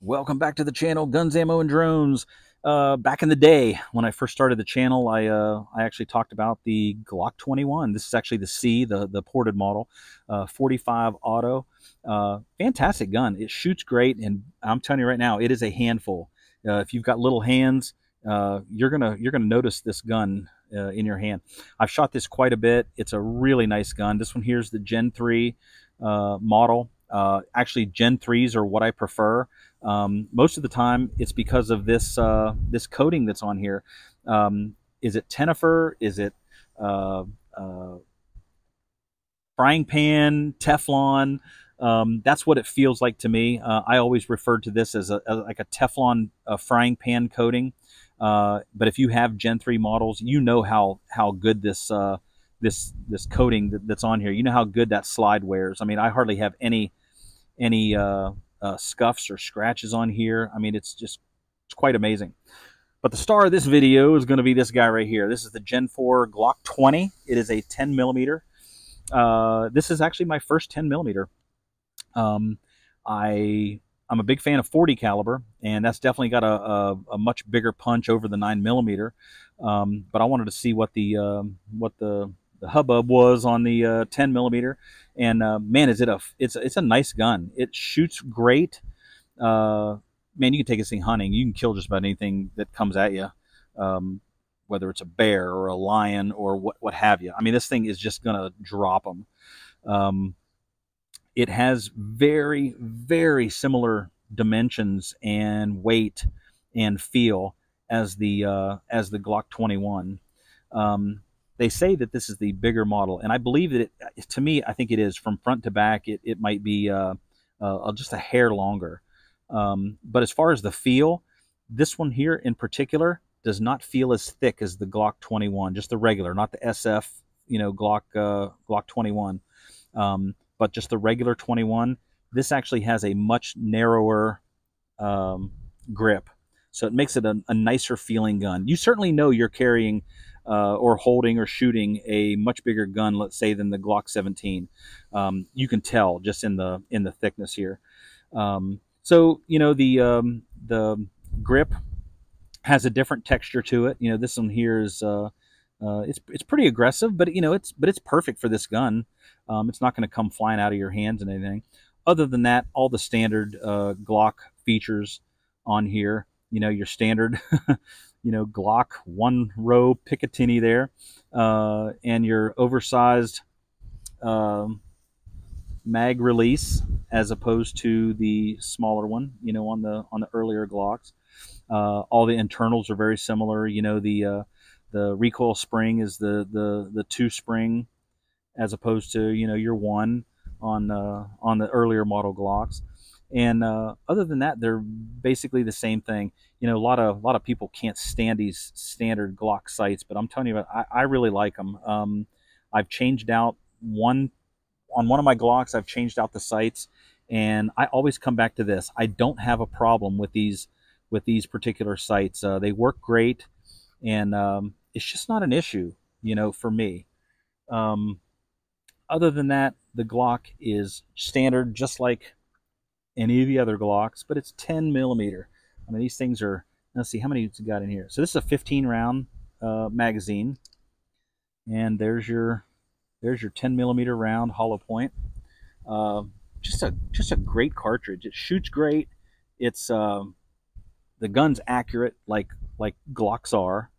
Welcome back to the channel, Guns, Ammo, and Drones. Back in the day, when I first started the channel, I actually talked about the Glock 21. This is actually the C, the ported model, 45 auto. Fantastic gun. It shoots great, and I'm telling you right now, it is a handful. If you've got little hands, you're gonna notice this gun in your hand. I've shot this quite a bit. It's a really nice gun. This one here is the Gen 3 model. Actually, Gen 3s are what I prefer. Most of the time, it's because of this coating that's on here. Is it Tenifer? Is it uh, uh, frying pan, Teflon? That's what it feels like to me. I always referred to this as like a Teflon frying pan coating. But if you have Gen 3 models, you know how good this coating that's on here. You know how good that slide wears. I mean, I hardly have any scuffs or scratches on here. I mean, it's quite amazing. But the star of this video is going to be this guy right here. This is the Gen 4 Glock 20. It is a 10 millimeter. This is actually my first 10 millimeter. I'm a big fan of 40 caliber, and that's definitely got a much bigger punch over the 9 millimeter. But I wanted to see what the hubbub was on the 10 millimeter, and man, it's a nice gun. It shoots great. Man, you can take this thing hunting. You can kill just about anything that comes at you, whether it's a bear or a lion or what have you. I mean, this thing is just gonna drop them. It has very, very similar dimensions and weight and feel as the Glock 21. They say that this is the bigger model, and I believe that to me, I think it is. From front to back, it might be just a hair longer. But as far as the feel, this one here in particular does not feel as thick as the Glock 21, just the regular, not the SF, Glock 21. But just the regular 21, this actually has a much narrower grip. So it makes it a nicer feeling gun. You certainly know you're carrying or holding or shooting a much bigger gun, let's say, than the Glock 17. You can tell just in the thickness here. So the grip has a different texture to it. This one here is it's pretty aggressive, but it's perfect for this gun. It's not going to come flying out of your hands and anything. Other than that, all the standard Glock features on here. Your standard, Glock one row Picatinny there, and your oversized mag release as opposed to the smaller one. On the earlier Glocks. All the internals are very similar. The recoil spring is the two spring as opposed to your one on the earlier model Glocks. And other than that, they're basically the same thing. A lot of people can't stand these standard Glock sights, but I'm telling you, I really like them. I've changed out one of my Glocks. I've changed out the sights, and I always come back to this. I don't have a problem with these particular sights. They work great, and it's just not an issue, for me. Other than that, the Glock is standard, just like any of the other Glocks, but it's 10 millimeter. I mean, these things are, let's see, how many it's got in here. So this is a 15 round magazine, and there's your 10 millimeter round hollow point. Just a great cartridge. It shoots great. It's the gun's accurate, like Glocks are.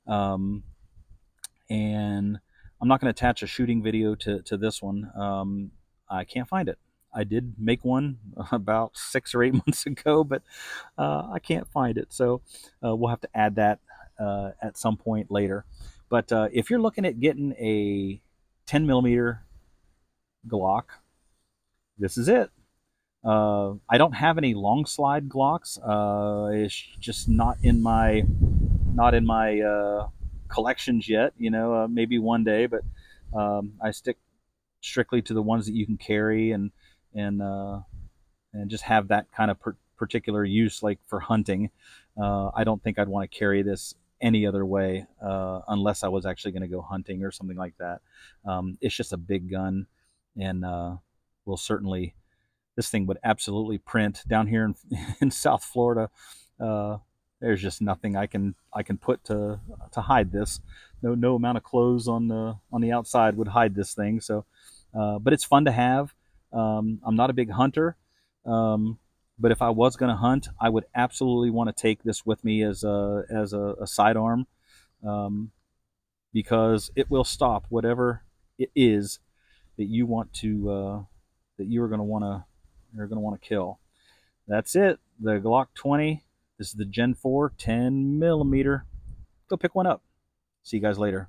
And I'm not going to attach a shooting video to this one. I can't find it. I did make one about 6 or 8 months ago, but I can't find it. So we'll have to add that at some point later. But if you're looking at getting a 10 millimeter Glock, this is it. I don't have any long slide Glocks. It's just not in my collections yet. Maybe one day, but I stick strictly to the ones that you can carry and just have that kind of particular use, like for hunting. I don't think I'd want to carry this any other way unless I was actually going to go hunting or something like that. It's just a big gun, and will certainly this thing would absolutely print down here in South Florida. Uh, there's just nothing I can put to hide this. No amount of clothes on the outside would hide this thing. So, but it's fun to have. I'm not a big hunter, but if I was going to hunt, I would absolutely want to take this with me as a sidearm, um, because it will stop whatever it is that you want to that you are going to want to you're going to want to kill. That's it. The Glock 20. This is the Gen 4 10 millimeter. Go pick one up. See you guys later.